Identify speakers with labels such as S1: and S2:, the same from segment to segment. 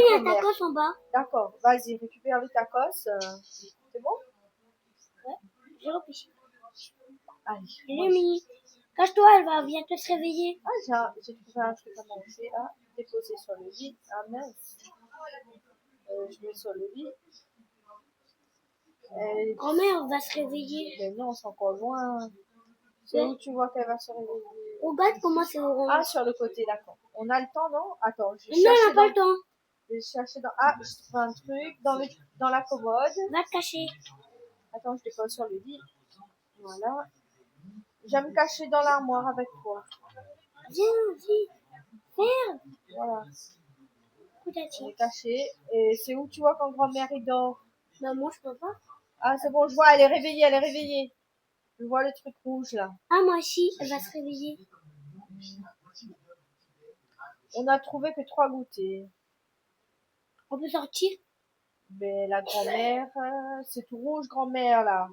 S1: la
S2: il y a un
S1: grand-mère.
S2: tacos en bas.
S1: D'accord, vas-y, récupère le tacos. C'est bon?
S2: J'ai repêché.
S1: Allez,
S2: Je
S1: moi,
S2: l'ai mis. Cache-toi, elle va bientôt se réveiller.
S1: j'ai trouvé un truc à manger à déposer sur le lit. Ah mince. Je mets sur le lit.
S2: Grand-mère va se réveiller.
S1: Mais non, c'est encore loin. C'est où tu vois qu'elle va se réveiller?
S2: Regarde comment c'est orange.
S1: Ah, sur le côté, d'accord. On a le temps, non? Attends, je vais
S2: Non, on
S1: chercher
S2: n'a pas le temps.
S1: je vais chercher dans... Ah, je trouve un truc dans la commode.
S2: Va te cacher.
S1: Attends, je dépose sur le lit. Voilà. J'aime me cacher dans l'armoire avec toi.
S2: Viens, vite. Merde.
S1: Voilà. On
S2: Coutatis.
S1: est caché. Et c'est où tu vois quand grand-mère il dort?
S2: Bah, moi, je peux pas.
S1: Ah, c'est bon, je vois, elle est réveillée, elle est réveillée. Je vois le truc rouge là.
S2: Ah, moi aussi, elle va se réveiller.
S1: On a trouvé que 3 goûters.
S2: On peut sortir?
S1: Mais la grand-mère, c'est tout rouge, grand-mère là.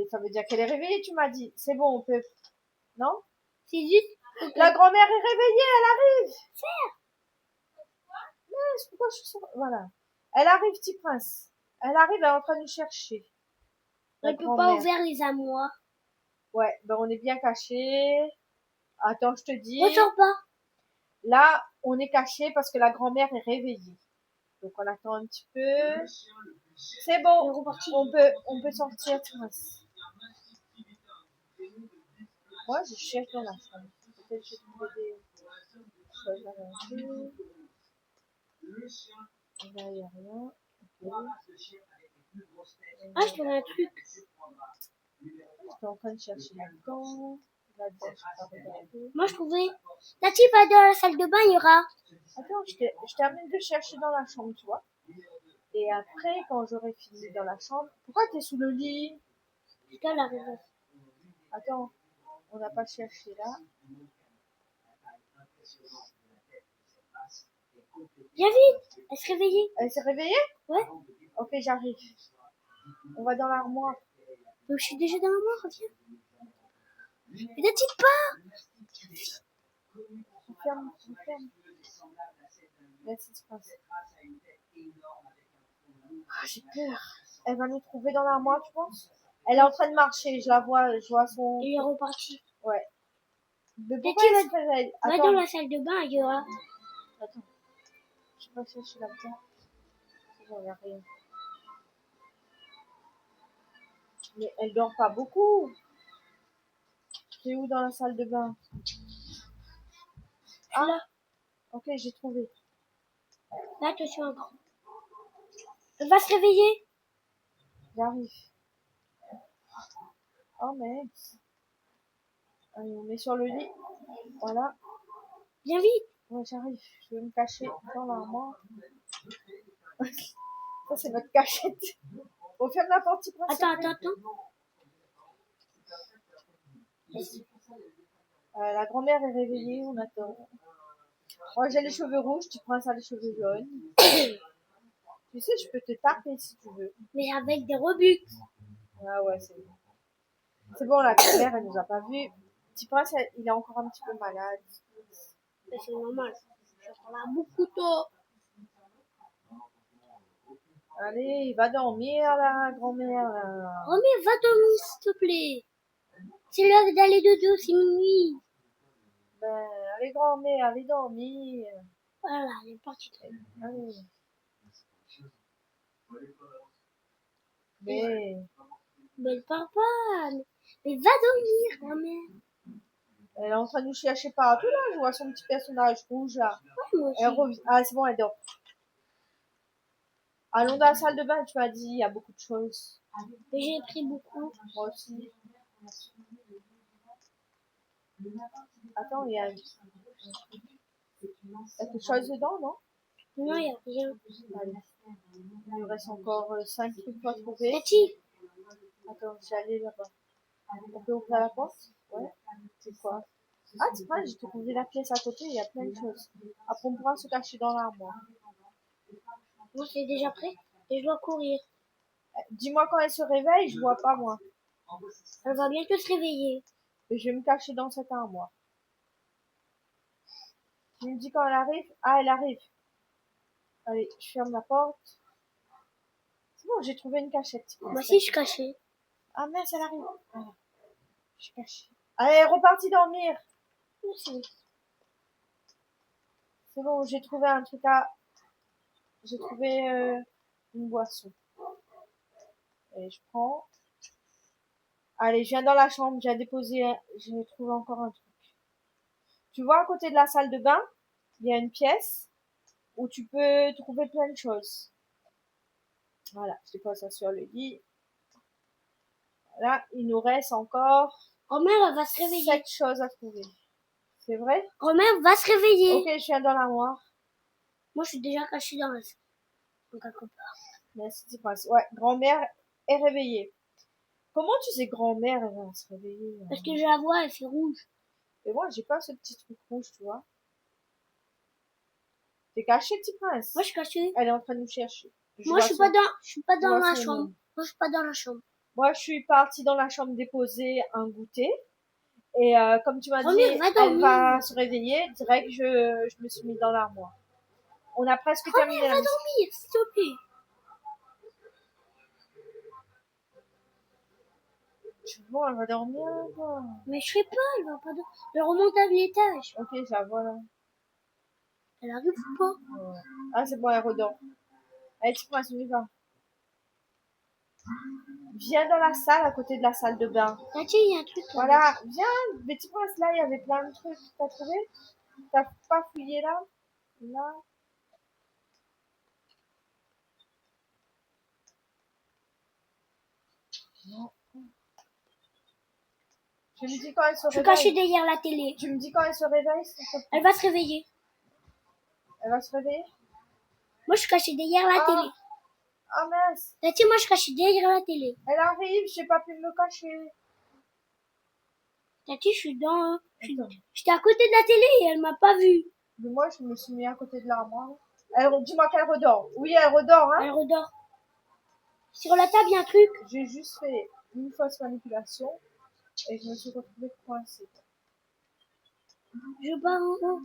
S1: Ça veut dire qu'elle est réveillée, tu m'as dit. C'est bon, on peut. Non?
S2: C'est juste.
S1: La grand-mère est réveillée, elle arrive. Mince, pourquoi je suis sur... Voilà. Elle arrive, petit prince. Elle arrive, elle est en train de nous chercher.
S2: On ne peut pas ouvrir les armoires.
S1: Ouais, ben on est bien caché. Attends, je te dis.
S2: Ressors pas.
S1: Là, on est caché parce que la grand-mère est réveillée. Donc on attend un petit peu. C'est bon. On peut sortir, prince. Moi, je cherche dans la chambre. Peut-être que je trouve des choses à manger. Là, il n'y a rien. Okay.
S2: Ah, je trouve un truc.
S1: J'étais en train de chercher là-dedans. Là-dedans, je n'ai pas regardé.
S2: Moi, je trouvais. Tati, va dans la salle de bain, il y aura.
S1: Attends, je termine de chercher dans la chambre, tu vois. Et après, quand j'aurai fini dans la chambre. Pourquoi tu es sous le lit?
S2: Putain, la raison.
S1: Attends, on n'a pas cherché là.
S2: Viens vite. Elle se réveillait.
S1: Elle s'est réveillée?
S2: Ouais.
S1: Ok, j'arrive. On va dans l'armoire.
S2: Donc, je suis déjà dans l'armoire, viens. Mais Tati, pas.
S1: On ferme, on ferme. Merci, tu penses. Ah, j'ai peur. Elle va nous trouver dans l'armoire, tu penses? Elle est en train de marcher, je la vois, je vois son...
S2: Il est reparti.
S1: Ouais. Mais
S2: Tati,
S1: pourquoi elle se réveille?
S2: va dans la salle de bain, il y aura.
S1: Attends. Je sais pas si je suis là-dedans. Il n'y a rien. Mais elle dort pas beaucoup. C'est où dans la salle de bain? Ah
S2: Là.
S1: Ok, j'ai trouvé.
S2: Là, attention encore. Elle va se réveiller.
S1: J'arrive. Oh mais. Allez, on met sur le lit. Voilà.
S2: Viens vite.
S1: Ouais, j'arrive. Je vais me cacher dans l'armoire. Ça, c'est notre cachette. On ferme la porte, petit prince.
S2: Attends.
S1: La grand-mère est réveillée, on attend. Moi, j'ai les cheveux rouges, tu prends ça les cheveux jaunes. Tu sais, je peux te taper si tu veux.
S2: Mais avec des rebuts.
S1: Ah ouais, c'est bon. C'est bon, la grand-mère, elle nous a pas vus. Petit prince, il est encore un petit peu malade.
S2: Mais c'est normal. Je prends un bout de couteau.
S1: Allez, il va dormir, la grand-mère.
S2: Romain, va dormir, s'il te plaît. C'est l'heure d'aller dodo, c'est minuit.
S1: Ben, allez, grand-mère, allez dormir.
S2: Voilà, elle est partie.
S1: Allez. Mais
S2: elle part pas. Mais va dormir, grand-mère.
S1: elle est en train de nous chercher partout, là. Je vois son petit personnage rouge, là.
S2: Ouais, moi aussi.
S1: Elle revient. Ah, c'est bon, elle dort. Allons dans la salle de bain, tu m'as dit, il y a beaucoup de choses.
S2: Mais j'ai pris beaucoup.
S1: Moi aussi. Attends, il y a quelque chose dedans, non?
S2: Non, il n'y a rien.
S1: Allez. Il nous reste encore 5 trucs à trouver.
S2: Tati.
S1: Attends, j'allais là-bas. On peut ouvrir la porte? Ouais. C'est quoi? Ah, c'est vrai, j'ai trouvé la pièce à côté, il y a plein de choses. Après, on pourra se cacher dans l'armoire.
S2: Moi, c'est déjà prêt et je dois courir.
S1: Dis-moi quand elle se réveille, je vois pas moi.
S2: Elle va bientôt se réveiller.
S1: Et je vais me cacher dans cette armoire. Tu me dis quand elle arrive. Ah, elle arrive. Allez, je ferme la porte. C'est bon, j'ai trouvé une cachette.
S2: Moi aussi, je suis cachée.
S1: Ah mince, elle arrive. Voilà. Je suis cachée. Allez, reparti dormir.
S2: Merci.
S1: C'est bon, j'ai trouvé un truc à... J'ai trouvé une boisson. Et je prends. Allez, je viens dans la chambre, j'ai déposé... J'ai trouvé encore un truc. Tu vois, à côté de la salle de bain, il y a une pièce où tu peux trouver plein de choses. Voilà, je dépose ça sur le lit. Voilà, il nous reste encore
S2: Grand-mère, elle va se réveiller.
S1: 7 choses à trouver. C'est vrai?
S2: Grand-mère va se réveiller.
S1: Ok, je viens dans l'armoire.
S2: Moi, je suis déjà cachée dans la salle. Donc, quelque part.
S1: Merci, petit prince. Ouais, grand-mère est réveillée. Comment tu sais grand-mère, elle va se réveiller?
S2: Parce que je la vois, elle fait rouge.
S1: Et moi, j'ai pas ce petit truc rouge, tu vois. T'es caché, petit prince?
S2: Moi, je suis cachée.
S1: Elle est en train de nous chercher.
S2: Moi, je suis pas dans
S1: vois
S2: la
S1: son
S2: chambre.
S1: nom.
S2: Moi, je suis pas dans la chambre.
S1: Moi, je suis partie dans la chambre déposer un goûter. Et comme tu m'as dit,
S2: Grand-mère, va
S1: elle
S2: dormir.
S1: va se réveiller. Direct, je me suis mis dans l'armoire. On a presque terminé
S2: Grand-mère,
S1: la
S2: va
S1: mission.
S2: dormir, s'il te plaît.
S1: Tu vois, elle va dormir, quoi.
S2: Mais je sais pas, elle va pas dormir. Elle remonte à l'étage.
S1: Ok, ça va, là.
S2: Elle arrive ou pas?
S1: Ouais. Ah, c'est bon, elle redort. Allez, petit prince, on y va. Viens dans la salle, à côté de la salle de bain.
S2: Tati, il y a un truc. Là.
S1: Voilà, viens. Petit prince, là, il y avait plein de trucs. T'as trouvé? T'as pas fouillé là? Là. Non. Tu me dis quand elle se
S2: Je suis
S1: réveille.
S2: cachée derrière la télé.
S1: Tu me dis quand elle se réveille, s'il te plaît.
S2: Elle va se réveiller.
S1: Elle va se réveiller?
S2: Moi, je suis cachée derrière la télé.
S1: Ah mince.
S2: Tati, moi, je suis cachée derrière la télé.
S1: Elle arrive, j'ai pas pu me cacher.
S2: Tati, je suis dans...
S1: Attends.
S2: J'étais à côté de la télé et elle m'a pas vue.
S1: Mais moi, je me suis mis à côté de l'armoire. Dis-moi qu'elle redort. Oui, elle redort, hein.
S2: Elle redort. Sur la table, il y a un truc.
S1: J'ai juste fait une fausse manipulation et je me suis retrouvée coincée.
S2: Je pars en haut.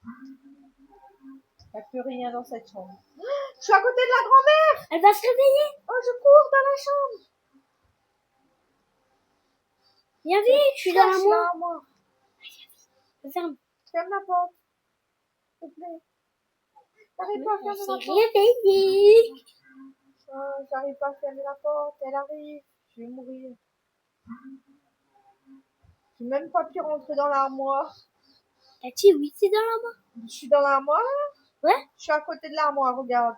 S1: Il n'y a plus rien dans cette chambre. Je suis à côté de la grand-mère.
S2: Elle va se réveiller.
S1: Oh, je cours dans la chambre.
S2: Viens vite, je suis dans
S1: Cherche
S2: l'armoire.
S1: l'armoire.
S2: Ferme.
S1: Ferme la porte. S'il te plaît. J'arrive pas à
S2: Elle
S1: fermer
S2: s'est
S1: la porte.
S2: réveillée.
S1: Oh, j'arrive pas à fermer la porte. Elle arrive. Je vais mourir. J'ai même pas pu rentrer dans l'armoire.
S2: Tati, oui, c'est dans l'armoire.
S1: Je suis dans l'armoire.
S2: Ouais.
S1: Je suis à côté de l'armoire, regarde.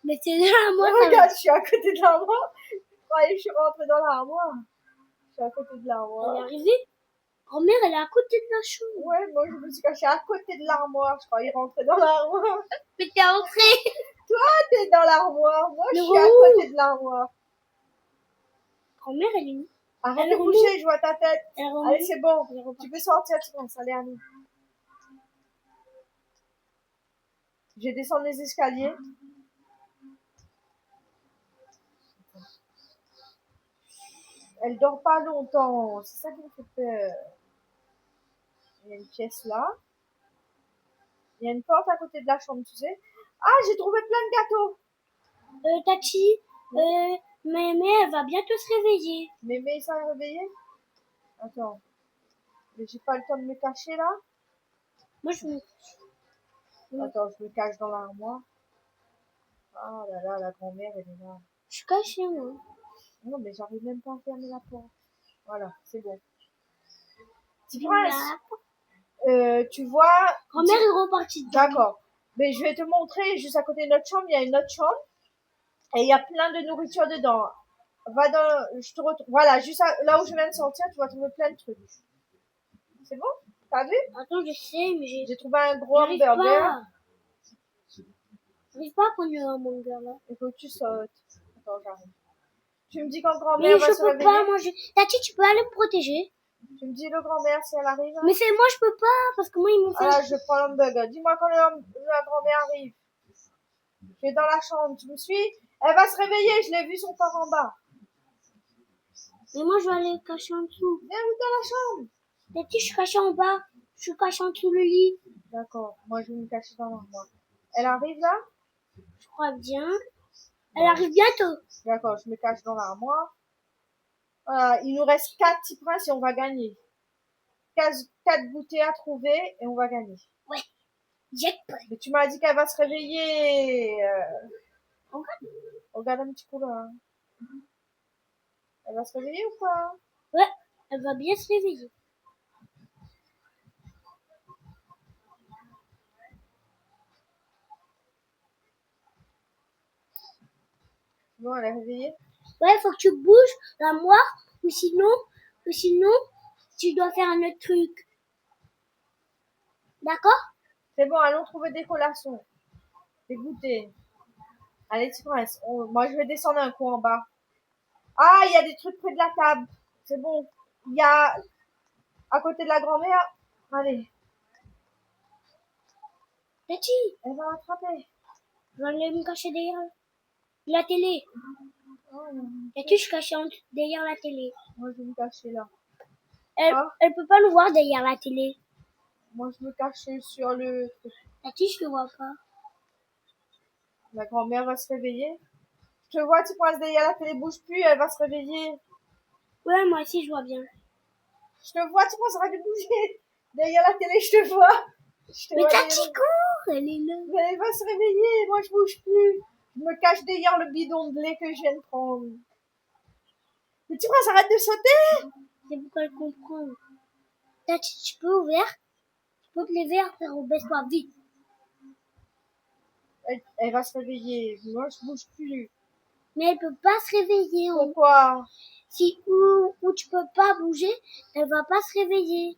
S2: Mais c'est dans l'armoire. ça va.
S1: Regarde, je suis à côté de l'armoire. Je croyais que je suis rentrée dans l'armoire. Je suis à côté de
S2: Elle est
S1: l'armoire.
S2: arrivée. Grand-mère, elle est à côté de la chambre.
S1: Ouais, moi je me suis cachée à côté de l'armoire. Je croyais rentrer dans l'armoire.
S2: Mais t'es entrée.
S1: T'es dans l'armoire. Moi je
S2: Mais
S1: suis à
S2: où?
S1: côté de l'armoire.
S2: Grand-mère, elle est où?
S1: Arrête
S2: Elle
S1: de
S2: remonte.
S1: bouger, je vois ta tête.
S2: Elle remonte.
S1: Allez, c'est bon.
S2: Elle repart.
S1: Tu peux sortir, tu penses. Allez, Annie. Je descends les escaliers. Elle dort pas longtemps. C'est ça qui me fait peur. Il y a une pièce là. Il y a une porte à côté de la chambre, tu sais. Ah, j'ai trouvé plein de gâteaux.
S2: Tati, mais elle va bientôt se réveiller.
S1: Mais ça est réveillé? Attends. Mais j'ai pas le temps de me cacher là.
S2: Moi, je me...
S1: Attends, je me cache dans l'armoire. Ah là là, la grand-mère, elle est là.
S2: Je suis cachée, moi.
S1: Non, mais j'arrive même pas à fermer la porte. Voilà, c'est bon. Petit prince, tu vois...
S2: Grand-mère est repartie.
S1: D'accord. Mais je vais te montrer, juste à côté de notre chambre, il y a une autre chambre. Et il y a plein de nourriture dedans. Va dans... Je te retrouve... Voilà, juste là où je viens de sortir, tu vas trouver plein de trucs. C'est bon? T'as vu?
S2: Attends, je sais, mais
S1: J'ai trouvé un gros
S2: j'arrive
S1: hamburger.
S2: pas. J'arrive pas à prendre le hamburger, là.
S1: Il faut que tu sautes. Attends, j'arrive. Tu me dis quand
S2: Mais
S1: grand-mère va
S2: je
S1: se
S2: peux
S1: réveiller?
S2: pas manger. Tati, tu peux aller me protéger.
S1: Tu me dis le grand-mère si elle arrive?
S2: Mais c'est moi, je peux pas, parce que moi, ils m'ont fait...
S1: Ah, je prends l'hamburger. Dis-moi quand la grand-mère arrive. Je vais dans la chambre. Tu me suis? Elle va se réveiller. Je l'ai vu son corps en bas.
S2: Mais moi, je vais aller cacher en dessous.
S1: Viens vite dans la chambre.
S2: Tati, je suis cachée en bas. Je suis cachée en dessous le lit.
S1: D'accord. Moi, je vais me cacher dans l'armoire. Elle arrive là?
S2: Je crois bien. Elle
S1: Bon.
S2: arrive bientôt.
S1: D'accord, je me cache dans l'armoire. Voilà, il nous reste 4 petits princes et on va gagner. 4 goûters à trouver et on va gagner.
S2: Ouais. Jackpot.
S1: Mais tu m'as dit qu'elle va se réveiller.
S2: Regarde.
S1: Regarde un petit peu là. Elle va se réveiller ou pas?
S2: Ouais. Elle va bien se réveiller.
S1: Bon, elle est réveillée.
S2: Ouais, faut que tu bouges l'armoire ou sinon, tu dois faire un autre truc. D'accord?
S1: C'est bon, allons trouver des collations. Des goûters. Allez, petit prince. Moi, je vais descendre un coup en bas. Ah, il y a des trucs près de la table. C'est bon. Il y a à côté de la grand-mère. Allez,
S2: Tati,
S1: elle va l'attraper.
S2: je vais aller me cacher derrière la télé.
S1: Oh, non.
S2: Tati, je suis cachée derrière la télé.
S1: Moi, je vais me cacher là.
S2: Elle,
S1: Ah.
S2: elle peut pas nous voir derrière la télé.
S1: Moi, je me cache sur le truc.
S2: Tati, je te vois pas.
S1: La grand-mère va se réveiller. Je te vois, tu prince derrière la télé, bouge plus, elle va se réveiller.
S2: Ouais, moi aussi, je vois bien.
S1: Je te vois, tu prince, arrête de bouger. Derrière la télé, je te vois.
S2: Mais Tati, cours, elle est là.
S1: Mais elle va se réveiller, moi je bouge plus. Je me cache derrière le bidon de lait que je viens de prendre. Mais tu prince, arrête de sauter.
S2: C'est pourquoi elle comprend. Tati, tu peux ouvrir? Tu peux te lever, frérot, baisse-toi vite.
S1: Elle va se réveiller, moi je bouge plus.
S2: Mais elle peut pas se réveiller.
S1: Pourquoi?
S2: Si où tu peux pas bouger, elle va pas se réveiller.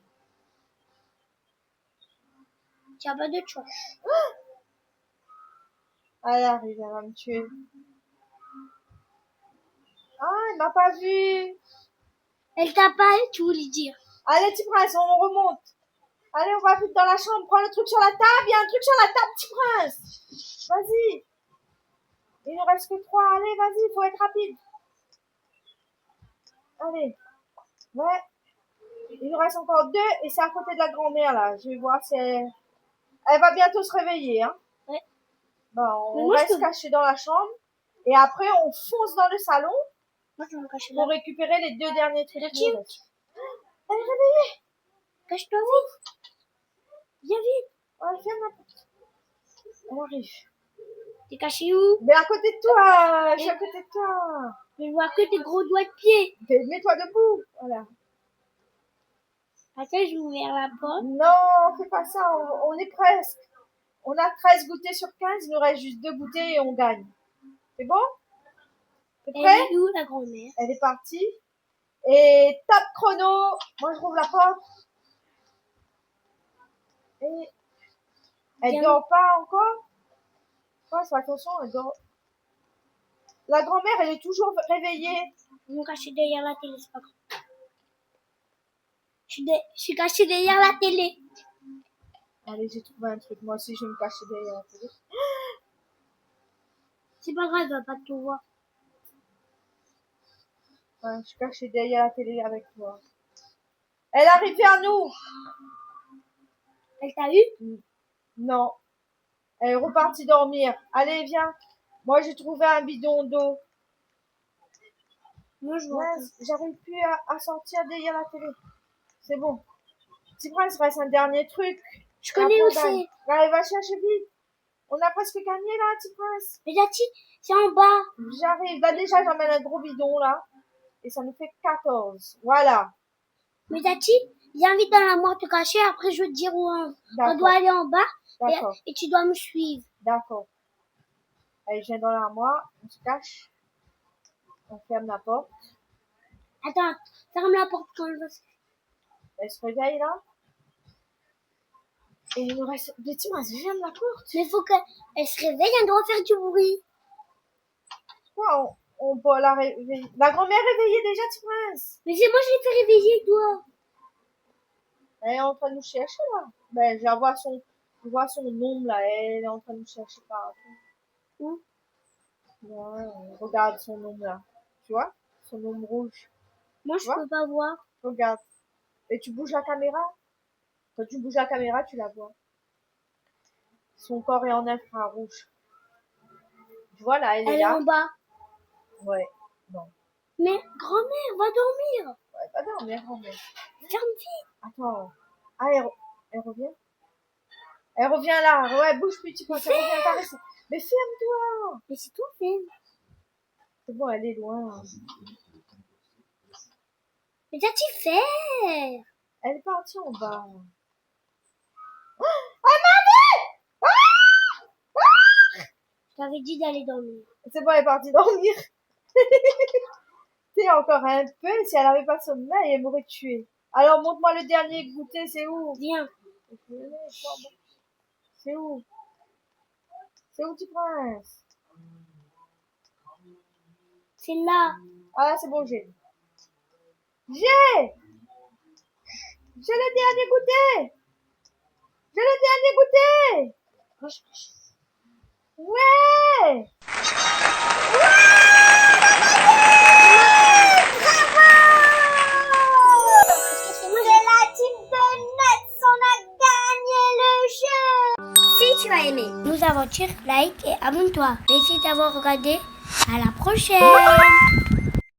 S2: Tu as pas de choix.
S1: Elle arrive, elle va me tuer. Ah, elle m'a pas vu.
S2: Elle t'a pas, tu voulais dire.
S1: Allez, petit prince, on remonte. Allez, on va vite dans la chambre, prends le truc sur la table, il y a un truc sur la table, petit prince. Vas-y. Il ne reste que 3, allez, vas-y, faut être rapide. Allez. Ouais. Il nous reste encore 2 et c'est à côté de la grand-mère là. Je vais voir si elle va bientôt se réveiller. Hein.
S2: Ouais.
S1: Bon, on reste caché dans la chambre et après on fonce dans le salon
S2: Moi, je vais me cacher là.
S1: pour récupérer les 2 derniers trucs.
S2: Tati,
S1: Elle est réveillée.
S2: cache-toi vite. Viens vite.
S1: Ouais, ferme la porte. Elle arrive.
S2: T'es caché où?
S1: Mais à côté de toi. Je suis à côté de toi.
S2: Je vois que tes gros doigts de pied.
S1: Mets-toi debout. Voilà.
S2: Attends, je vais ouvrir la porte.
S1: Non, fais pas ça. On est presque. On a 13 goûters sur 15. Il nous reste juste 2 goûters et on gagne. C'est bon? T'es prêt?
S2: Elle est où, la grand-mère?
S1: Elle est partie. Et top chrono. Moi, je rouvre la porte. Et elle dort pas encore. Ouais, fais attention, elle dort. La grand-mère, elle est toujours réveillée.
S2: Je vais me cacher derrière la télé, c'est pas grave. Je suis cachée derrière la télé.
S1: Allez, j'ai trouvé un truc. Moi aussi, je vais me cacher derrière la télé.
S2: C'est pas grave, elle va pas te voir.
S1: Ouais, je suis cachée derrière la télé avec toi. Elle arrive vers nous.
S2: Elle t'a eu?
S1: Non. Elle est repartie dormir. Allez, viens. Moi, j'ai trouvé un bidon d'eau.
S2: Moi, je vois pas.
S1: J'arrive plus à sortir derrière la télé. C'est bon. Petit prince, il reste un dernier truc.
S2: Je connais où c'est.
S1: Allez, va chercher vite. On a presque gagné là, petit prince.
S2: Mais Tati, c'est en bas.
S1: J'arrive. Là, déjà, j'emmène un gros bidon là. Et ça nous fait 14. Voilà.
S2: Mais Tati, viens vite dans la moire te cacher. Après, je vais te dire où on doit aller en bas. Et tu dois me suivre.
S1: D'accord. Allez, je viens dans l'armoire. On se cache. On ferme la porte.
S2: Attends, ferme la porte quand elle va se...
S1: Elle se réveille là. Et il nous reste... Petit prince, ferme la porte.
S2: Mais faut qu'elle se réveille, elle doit faire du bruit.
S1: Ouais, on peut la réveiller. La grand-mère réveillée déjà, petit prince.
S2: Mais c'est moi, je l'ai fait réveiller, toi.
S1: Elle est en train de nous chercher là. Ben, je vois son ombre là. Elle est en train de nous chercher partout.
S2: Où?
S1: Ouais, regarde son ombre là. Tu vois? Son ombre rouge.
S2: Moi, je peux pas voir.
S1: Regarde. Et tu bouges la caméra. Quand tu bouges la caméra, tu la vois. Son corps est en infrarouge. Voilà, elle est là.
S2: Elle est en bas.
S1: Ouais, non.
S2: Mais grand-mère, va dormir.
S1: Ouais, pas dormir, grand-mère.
S2: Ferme vite.
S1: Attends. Ah, elle revient? Elle revient là. Ouais, bouge petit peu. Elle revient caresser. Mais ferme-toi.
S2: Mais c'est tout, ferme.
S1: C'est bon, elle est loin.
S2: Mais qu'as-tu fait?
S1: Elle est partie en bas.
S2: Je t'avais dit d'aller dormir.
S1: C'est bon, elle est partie dormir. C'est encore un peu. Si elle avait pas sommeil, elle m'aurait tué. Alors, montre-moi le dernier goûter. C'est où?
S2: Viens.
S1: C'est où? C'est où, petit prince?
S2: C'est là.
S1: Ah, c'est bon, j'ai. J'ai le dernier goûter. J'ai le dernier goûter. Ouais.
S2: C'est la team de Nuts, on a gagné le jeu. Si tu as aimé nos aventures, like et abonne-toi. Merci d'avoir regardé. À la prochaine.